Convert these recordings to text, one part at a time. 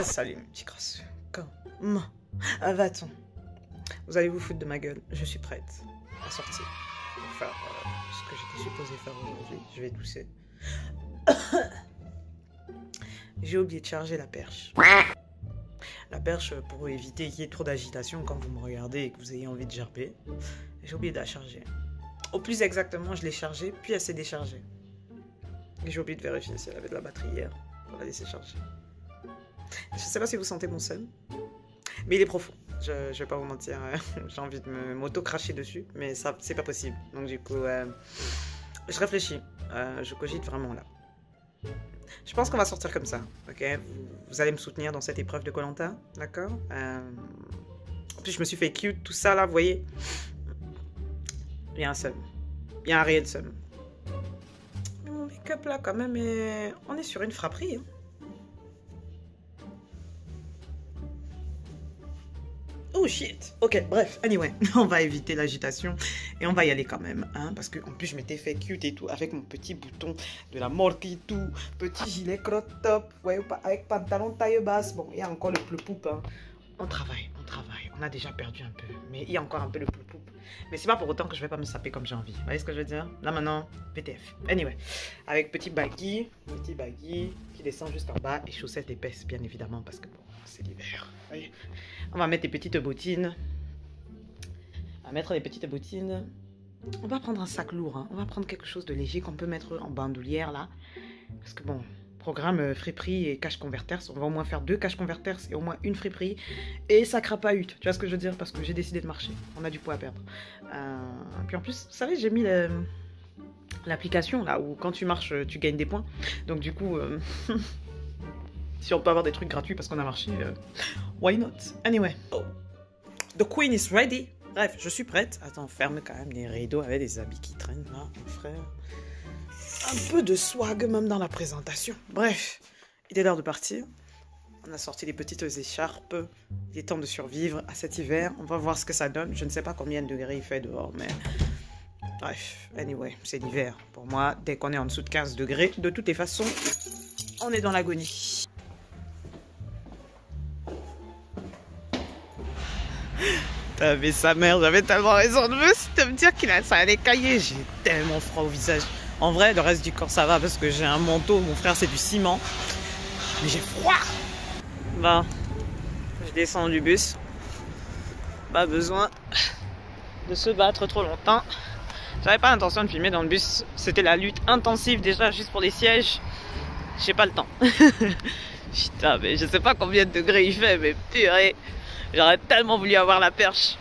Salut mes petits crasseux. Comment va-t-on? Vous allez vous foutre de ma gueule. Je suis prête à sortir pour faire ce que j'étais supposé faire aujourd'hui. Je vais tousser. J'ai oublié de charger la perche. La perche pour éviter qu'il y ait trop d'agitation quand vous me regardez et que vous ayez envie de gerber. J'ai oublié de la charger. Au plus exactement, je l'ai chargée, puis elle s'est déchargée. Et j'ai oublié de vérifier si elle avait de la batterie hier pour la laisser charger. Je sais pas si vous sentez mon seum, mais il est profond. Je vais pas vous mentir, j'ai envie de m'auto-cracher dessus, mais ça, c'est pas possible. Donc du coup, je réfléchis, je cogite vraiment là. Je pense qu'on va sortir comme ça, ok? Vous allez me soutenir dans cette épreuve de Koh-Lanta, d'accord? En plus, je me suis fait cute, tout ça là, vous voyez? Il y a un seum, il y a un réel seum. Mais mon make-up là, quand même, on est sur une frapperie, hein. Oh shit. Ok, bref, anyway, on va éviter l'agitation et on va y aller quand même, hein, parce que en plus je m'étais fait cute et tout avec mon petit bouton de la Morkitu, petit gilet crop top, ouais, avec pantalon taille basse. Bon, il y a encore le ploup-poup, hein. On travaille, on a déjà perdu un peu, mais il y a encore un peu le ploup-poup. Mais c'est pas pour autant que je vais pas me saper comme j'ai envie. Vous voyez ce que je veux dire? Là maintenant, VTF. Anyway, avec petit baggy qui descend jusqu'en bas et chaussettes épaisses, bien évidemment, parce que bon, c'est l'hiver. Voyez, on va mettre des petites bottines. On va mettre des petites bottines. On va prendre un sac lourd, hein. On va prendre quelque chose de léger qu'on peut mettre en bandoulière là. Parce que bon, programme friperie et cash converters. On va au moins faire 2 cash converters et au moins une friperie. Et ça crapahute, tu vois ce que je veux dire? Parce que j'ai décidé de marcher. On a du poids à perdre. Puis en plus, vous savez, j'ai mis l'application là où quand tu marches, tu gagnes des points. Donc du coup, si on peut avoir des trucs gratuits parce qu'on a marché, why not? Anyway, the queen is ready. Bref, je suis prête. Attends, ferme quand même les rideaux avec des habits qui traînent là, mon frère. Un peu de swag même dans la présentation. Bref, il est l'heure de partir. On a sorti les petites écharpes. Il est temps de survivre à cet hiver. On va voir ce que ça donne. Je ne sais pas combien de degrés il fait dehors, mais... Bref, anyway, c'est l'hiver. Pour moi, dès qu'on est en dessous de 15 degrés, de toutes les façons, on est dans l'agonie. Mais sa mère, j'avais tellement raison de me dire ça allait cailler. J'ai tellement froid au visage. En vrai, le reste du corps, ça va parce que j'ai un manteau. Mon frère, c'est du ciment. Mais j'ai froid. Bon, je descends du bus. Pas besoin de se battre trop longtemps. J'avais pas l'intention de filmer dans le bus. C'était la lutte intensive déjà, juste pour les sièges. J'ai pas le temps. Putain, mais je sais pas combien de degrés il fait, mais purée. J'aurais tellement voulu avoir la perche.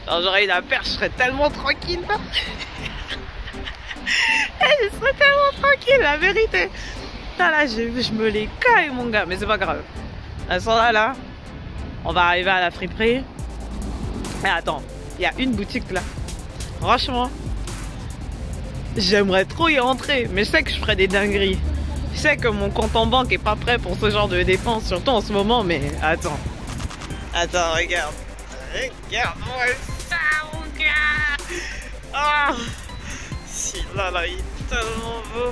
Alors j'aurais eu la perche, je serais tellement tranquille. Je serais tellement tranquille, la vérité. Là, je me les caille, mon gars. Mais c'est pas grave. Elles sont là. On va arriver à la friperie. Mais attends, il y a une boutique là. Franchement, j'aimerais trop y rentrer. Mais je sais que je ferais des dingueries. Je sais que mon compte en banque est pas prêt pour ce genre de dépenses, surtout en ce moment. Mais attends. Attends, regarde. Regarde-moi ça, mon gars. Oh, celui-là, là, il est tellement beau.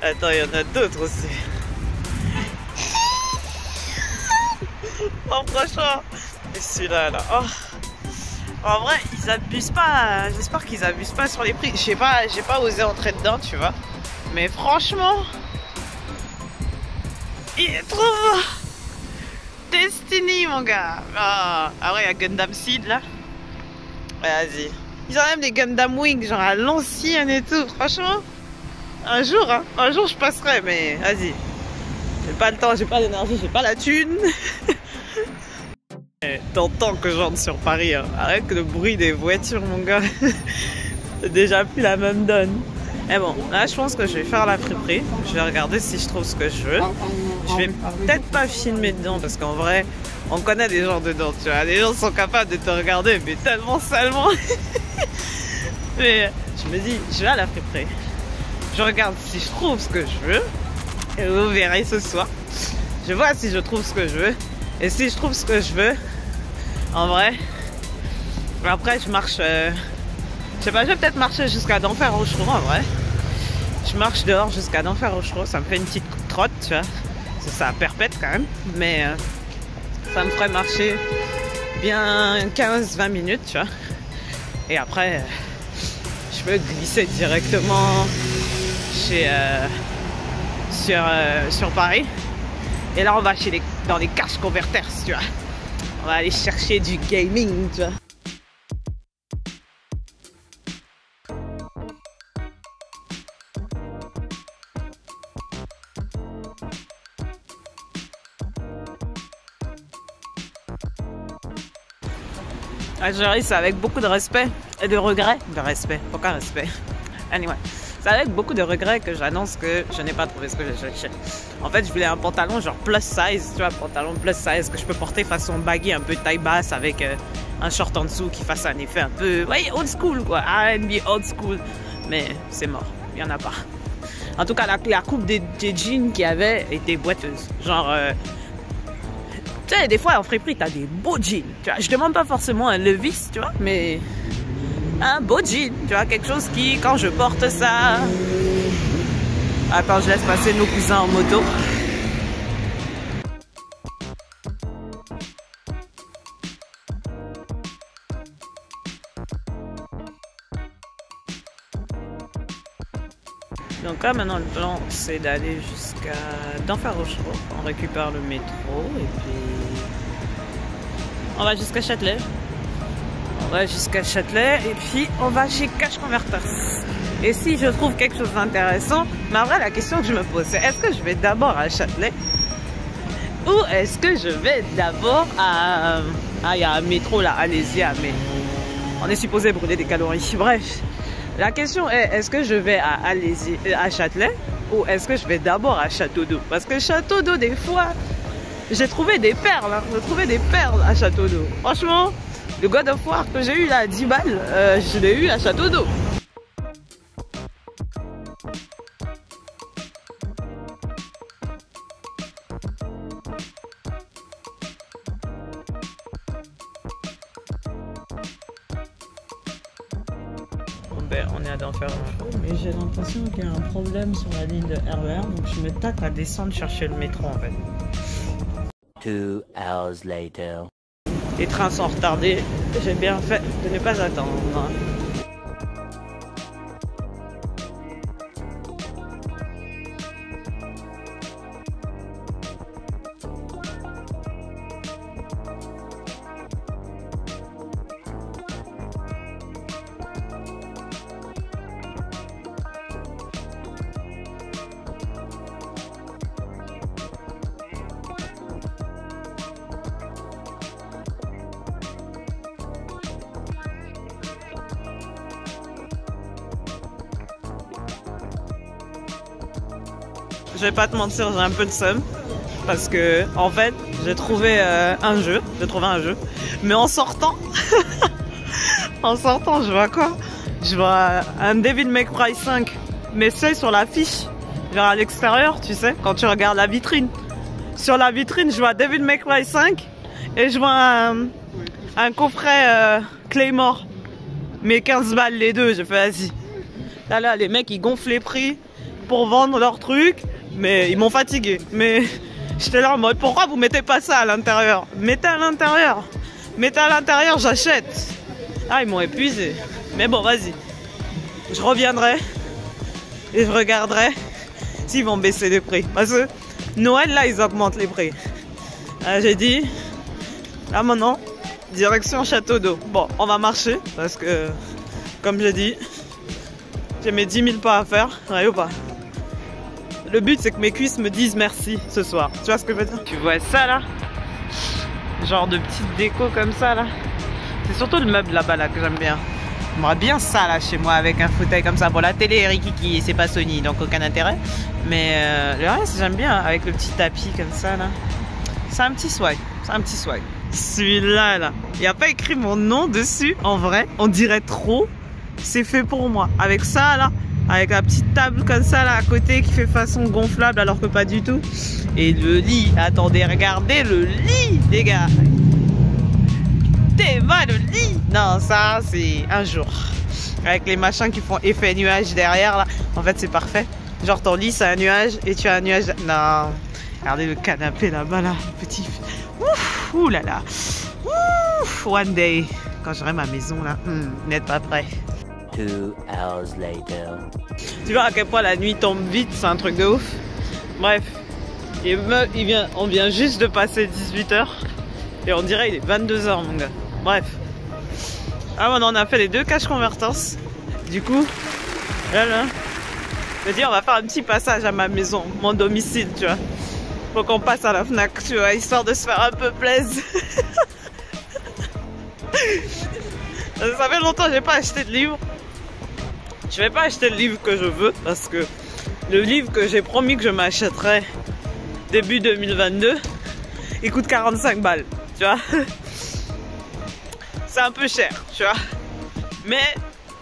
Attends, il y en a d'autres aussi. Oh, franchement. Et celui-là, là. Oh. En vrai, ils abusent pas. J'espère qu'ils abusent pas sur les prix. Je sais pas, j'ai pas osé entrer dedans, tu vois. Mais franchement, il est trop beau. Destiny, mon gars. Ah ouais, il y a Gundam Seed là. Vas-y. Ils ont même des Gundam Wing, genre à l'ancienne et tout. Franchement, un jour je passerai, mais vas-y. J'ai pas le temps, j'ai pas l'énergie, j'ai pas la thune. T'entends que j'entre sur Paris, hein. Avec le bruit des voitures, mon gars. C'est déjà plus la même donne. Mais bon, là je pense que je vais faire la friperie. Je vais regarder si je trouve ce que je veux. Je vais peut-être pas filmer dedans parce qu'en vrai, on connaît des gens dedans, tu vois. Les gens sont capables de te regarder, mais tellement salement. Mais je me dis, je vais à la friperie. Je regarde si je trouve ce que je veux. Et vous verrez ce soir. Je vois si je trouve ce que je veux. Et si je trouve ce que je veux, en vrai, après je marche... Je sais pas, je vais peut-être marcher jusqu'à d'enfer Rochereau en vrai. Je marche dehors jusqu'à d'enfer Rochereau, ça me fait une petite trotte, tu vois. Ça perpète quand même, mais Ça me ferait marcher bien 15-20 minutes, tu vois. Et après, je peux glisser directement sur Paris. Et là, on va dans les cash converters, tu vois. On va aller chercher du gaming, tu vois. Algérie, c'est avec beaucoup de respect et de regret. De respect, aucun respect. Anyway, c'est avec beaucoup de regret que j'annonce que je n'ai pas trouvé ce que j'ai cherché. En fait, je voulais un pantalon genre plus size, tu vois, pantalon plus size que je peux porter façon baggy, un peu taille basse avec un short en dessous qui fasse un effet un peu, ouais, old school quoi, R&B old school. Mais c'est mort, il n'y en a pas. En tout cas, la coupe des jeans qu'il y avait était boiteuse. Genre... tu sais, des fois en friperie, t'as des beaux jeans. Tu vois, je demande pas forcément un Levi's, tu vois, mais un beau jean. Tu vois, quelque chose qui, quand je porte ça... Attends, je laisse passer nos cousins en moto. Donc là, maintenant, le plan, c'est d'aller jusqu'à d'Enfer Rochereau. On récupère le métro et puis on va jusqu'à Châtelet. On va jusqu'à Châtelet et puis on va chez Cash Converters. Et si je trouve quelque chose d'intéressant, mais en vrai, la question que je me pose, c'est est-ce que je vais d'abord à Châtelet ou est-ce que je vais d'abord à... Ah, il y a un métro là, allez-y, mais on est supposé brûler des calories. Bref. La question est, est-ce que je vais à Châtelet ou est-ce que je vais d'abord à Château d'Eau? Parce que Château d'Eau, des fois, j'ai trouvé des perles. Hein. J'ai trouvé des perles à Château d'Eau. Franchement, le God of War que j'ai eu là à 10 balles, je l'ai eu à Château d'Eau. On est à d'Enfer Rochereau, mais j'ai l'impression qu'il y a un problème sur la ligne de RER, donc je me tâte à descendre chercher le métro en fait. 2 hours later. Les trains sont retardés, j'ai bien fait de ne pas attendre. Je vais pas te mentir, j'ai un peu de seum parce que en fait j'ai trouvé un jeu, mais en sortant je vois quoi? Je vois un Devil May Cry 5 mais c'est sur l'affiche, genre à l'extérieur, tu sais, quand tu regardes la vitrine. Sur la vitrine, je vois Devil May Cry 5 et je vois un coffret Claymore, mais 15 balles les deux. Je fais vas-y. Là, les mecs ils gonflent les prix pour vendre leurs trucs. Mais ils m'ont fatigué. Mais j'étais là en mode pourquoi vous mettez pas ça à l'intérieur? Mettez à l'intérieur. Mettez à l'intérieur, j'achète. Ah, ils m'ont épuisé. Mais bon, vas-y. Je reviendrai et je regarderai s'ils vont baisser les prix. Parce que Noël, là, ils augmentent les prix. J'ai dit, là maintenant, direction Château d'Eau. Bon, on va marcher parce que, comme j'ai dit, j'ai mes 10 000 pas à faire. Ouais, ou pas? Le but, c'est que mes cuisses me disent merci ce soir. Tu vois ce que je veux dire? Tu vois ça, là? Genre de petite déco comme ça, là. C'est surtout le meuble là-bas, là, que j'aime bien. J'aimerais bien ça, là, chez moi, avec un fauteuil comme ça. Bon, la télé est Rikiki, c'est pas Sony, donc aucun intérêt. Mais le reste, j'aime bien, avec le petit tapis comme ça, là. C'est un petit swag. C'est un petit swag. Celui-là, là. Il n'y a pas écrit mon nom dessus, en vrai. On dirait trop. C'est fait pour moi. Avec ça, là. Avec la petite table comme ça là à côté qui fait façon gonflable alors que pas du tout. Et le lit, attendez, regardez le lit les gars. T'es mal le lit. Non, ça c'est un jour. Avec les machins qui font effet nuage derrière là. En fait c'est parfait. Genre ton lit c'est un nuage et tu as un nuage. Non. Regardez le canapé là-bas là. Petit. Ouf, ouh là là. Ouf, one day. Quand j'aurai ma maison là, n'êtes pas prêt. 2 hours later. Tu vois à quel point la nuit tombe vite, c'est un truc de ouf. Bref, on vient juste de passer 18h et on dirait il est 22h mon gars. Bref. Ah on en a fait les 2 cash converters. Du coup, là, je veux dire on va faire un petit passage à ma maison, mon domicile, tu vois. Faut qu'on passe à la Fnac, tu vois, histoire de se faire un peu plaisir. Ça fait longtemps que j'ai pas acheté de livre. Je vais pas acheter le livre que je veux parce que le livre que j'ai promis que je m'achèterais début 2022, il coûte 45 balles, tu vois. C'est un peu cher, tu vois. Mais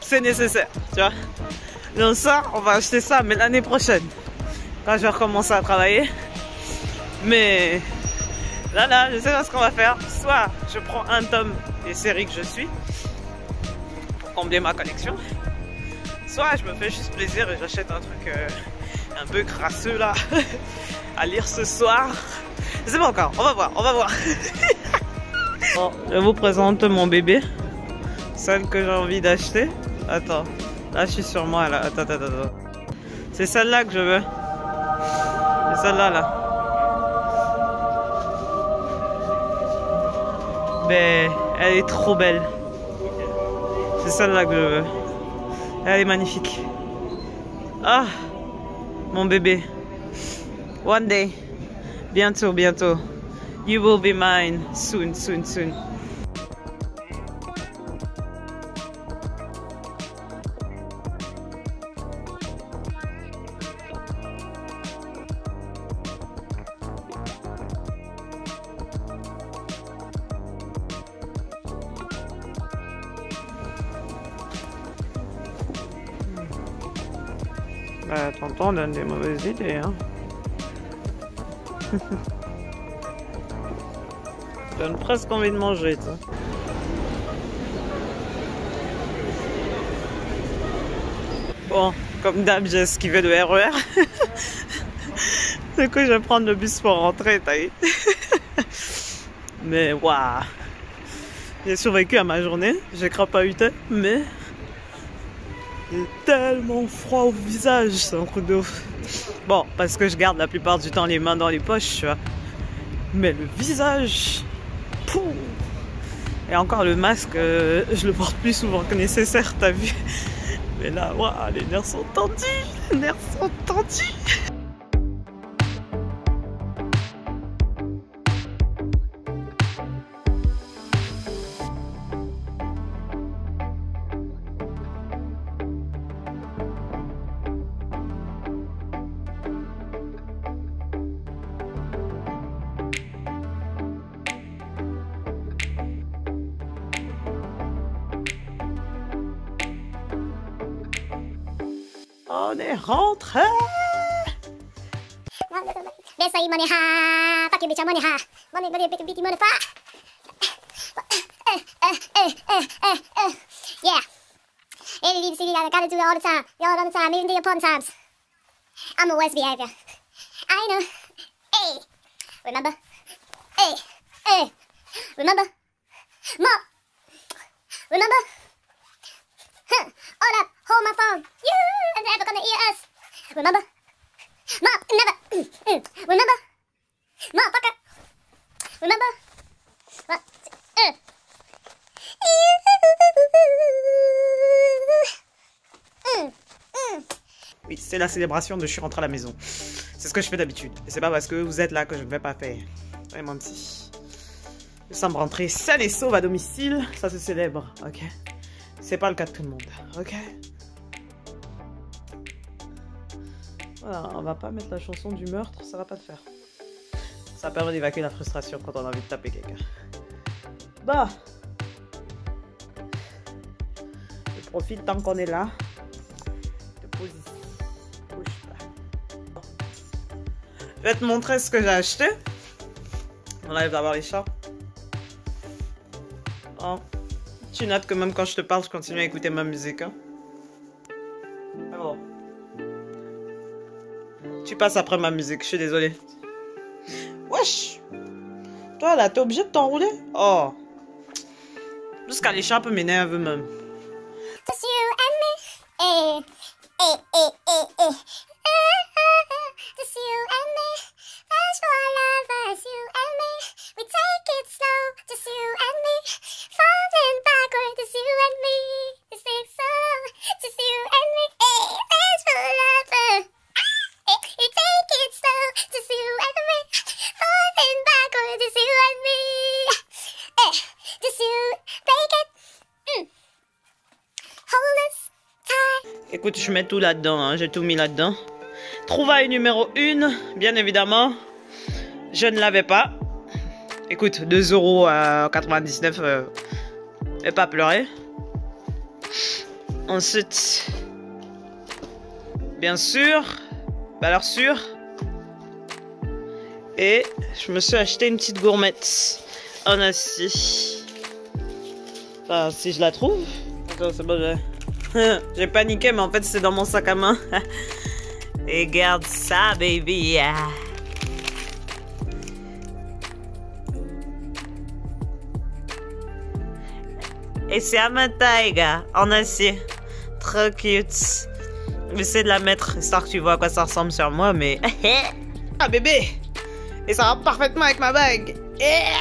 c'est nécessaire, tu vois. Donc ça, on va acheter ça, mais l'année prochaine, quand je vais recommencer à travailler. Mais là, je sais pas ce qu'on va faire. Soit je prends un tome des séries que je suis pour combler ma collection. Soit je me fais juste plaisir et j'achète un truc un peu crasseux là à lire ce soir. Je sais pas encore, on va voir. Bon, je vous présente mon bébé, celle que j'ai envie d'acheter. Attends, là je suis sur moi là. Attends. C'est celle-là que je veux. C'est celle-là là. Mais elle est trop belle. C'est celle-là que je veux. Elle est magnifique. Ah, mon bébé. One day. Bientôt. You will be mine. Soon. Tonton donne des mauvaises idées, hein. Donne presque envie de manger, toi. Bon, comme d'hab, j'ai esquivé le RER. Du coup, je vais prendre le bus pour rentrer, t'as vu. Mais waouh, j'ai survécu à ma journée. J'ai crapahuté, mais il est tellement froid au visage, c'est un truc de ouf. Bon, parce que je garde la plupart du temps les mains dans les poches, tu vois. Mais le visage, pouh. Et encore le masque, je le porte plus souvent que nécessaire, t'as vu. Mais là, waouh, les nerfs sont tendus. On est rentré. Let's say money ha, fuck you bitch, money ha, money big money fa. Yeah. ADD, I gotta do it all the time. All the time, even the important times. I'm the worst behavior. I know. Hey, remember? Hey, remember? Mom, remember? Hold up, hold my phone. You are never gonna hear us. Remember? Mom, never. Remember? Motherfucker. Remember? What? Oui, c'est la célébration de je suis rentré à la maison. C'est ce que je fais d'habitude. Et c'est pas parce que vous êtes là que je ne vais pas faire. Ouais, mon petit. Nous sommes rentrés sains et saufs à domicile. Ça se célèbre, ok? C'est pas le cas de tout le monde, ok? Voilà, on va pas mettre la chanson du meurtre, ça va pas te faire. Ça permet d'évacuer la frustration quand on a envie de taper quelqu'un. Bah, je profite tant qu'on est là. De position. Bouge pas. Je vais te montrer ce que j'ai acheté. On arrive d'avoir les chats. Oh. Tu notes que même quand je te parle, je continue à écouter ma musique. Hein? Alors. Tu passes après ma musique, je suis désolée. Wesh! Toi, là, t'es obligé de t'enrouler? Oh. Jusqu'à l'écharpe m'énerve même. Just you and me. Just you and me. Flash for lovers, you and me. We take it slow, just you and me. Falling backward, just you and me. We sing slow, just you and me. Flash for lovers. We take it slow, just you and me. Falling backward, just you and me. Just you, break it. Hold us tight. Écoute, je mets tout là-dedans, hein. J'ai tout mis là-dedans. Trouvaille numéro 1, bien évidemment. Je ne l'avais pas. Écoute, 2,99 €. Et pas pleurer. Ensuite, bien sûr, valeur sûre. Et je me suis acheté une petite gourmette en acier. Enfin, si je la trouve. Attends, c'est bon, j'ai paniqué, mais en fait, c'est dans mon sac à main. Et regarde ça, baby. Et c'est à ma taille, gars, en acier. Trop cute. J'essaie de la mettre, histoire que tu vois à quoi ça ressemble sur moi, mais... Ah, bébé. Et ça va parfaitement avec ma bague. Yeah.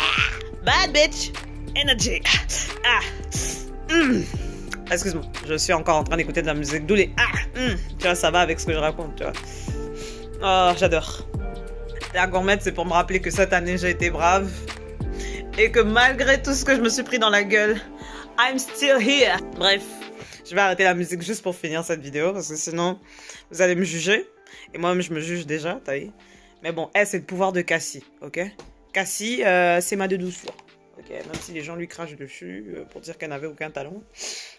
Bad bitch. Energy. Ah. Excuse-moi, je suis encore en train d'écouter de la musique doulée. Tu vois, ça va avec ce que je raconte, tu vois. Oh, j'adore. La gourmette, c'est pour me rappeler que cette année, j'ai été brave. Et que malgré tout ce que je me suis pris dans la gueule, I'm still here. Bref, je vais arrêter la musique juste pour finir cette vidéo, parce que sinon, vous allez me juger. Et moi-même, je me juge déjà, t'as vu. Mais bon, c'est le pouvoir de Cassie, ok? Cassie, c'est ma de douceur. Ok, même si les gens lui crachent dessus pour dire qu'elle n'avait aucun talent,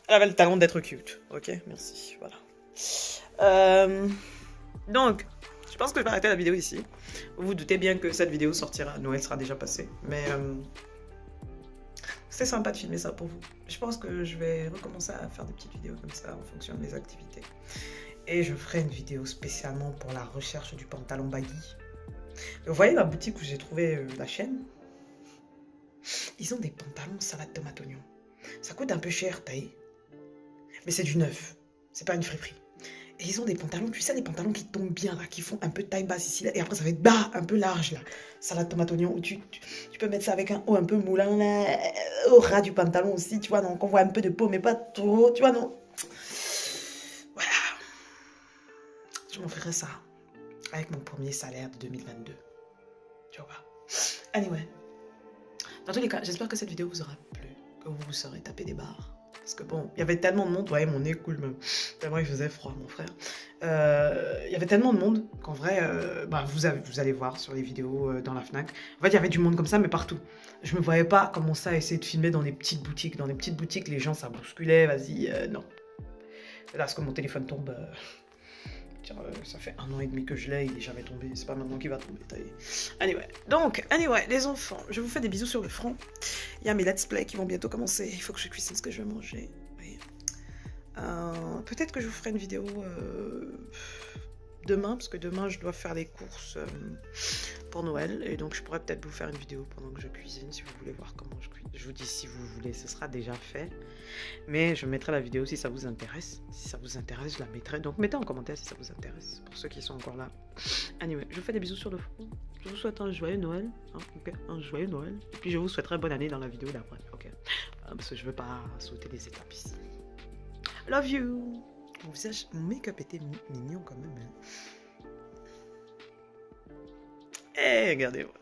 elle avait le talent d'être cute. Ok, merci. Voilà. Donc, je pense que je vais arrêter la vidéo ici. Vous vous doutez bien que cette vidéo sortira, Noël sera déjà passé. Mais c'est sympa de filmer ça pour vous. Je pense que je vais recommencer à faire des petites vidéos comme ça en fonction de mes activités. Et je ferai une vidéo spécialement pour la recherche du pantalon baggy. Vous voyez la boutique où j'ai trouvé la chaîne? Ils ont des pantalons salade tomate oignon. Ça coûte un peu cher, taille. Mais c'est du neuf. C'est pas une friperie. Et ils ont des pantalons, tu sais, des pantalons qui tombent bien, là, qui font un peu de taille basse ici, là, et après ça va être bas, un peu large, là. Salade tomate oignon, où tu peux mettre ça avec un haut un peu moulant, là, au ras du pantalon aussi, tu vois, donc on voit un peu de peau, mais pas trop, tu vois, non. Voilà. Je m'offrirai ça avec mon premier salaire de 2022. Tu vois. Anyway. Dans tous les cas, j'espère que cette vidéo vous aura plu, que vous vous serez tapé des barres. Parce que bon, il y avait tellement de monde, ouais, mon nez coule même, tellement il faisait froid, mon frère. Il y avait tellement de monde qu'en vrai, vous allez voir sur les vidéos dans la Fnac. En fait, il y avait du monde comme ça, mais partout. Je me voyais pas commencer à essayer de filmer dans des petites boutiques. Dans les petites boutiques, les gens, ça bousculait, vas-y, non. Là, parce que mon téléphone tombe... ça fait 1 an et demi que je l'ai, il est jamais tombé, c'est pas maintenant qu'il va tomber. Anyway, les enfants, je vous fais des bisous sur le front. Il y a mes let's play qui vont bientôt commencer, il faut que je cuisine ce que je vais manger. Oui. Peut-être que je vous ferai une vidéo demain, parce que demain je dois faire les courses pour Noël, et donc je pourrais peut-être vous faire une vidéo pendant que je cuisine, si vous voulez voir comment je cuisine. Je vous dis si vous voulez, ce sera déjà fait, mais je mettrai la vidéo si ça vous intéresse. Si ça vous intéresse, je la mettrai, donc mettez en commentaire si ça vous intéresse, pour ceux qui sont encore là. Anyway, je vous fais des bisous sur le front, je vous souhaite un joyeux Noël, hein, ok, un joyeux Noël, et puis je vous souhaiterai bonne année dans la vidéo d'après, ok, parce que je veux pas sauter les étapes ici. Love you. Mon visage, mon make-up était mignon quand même. Eh, regardez-moi.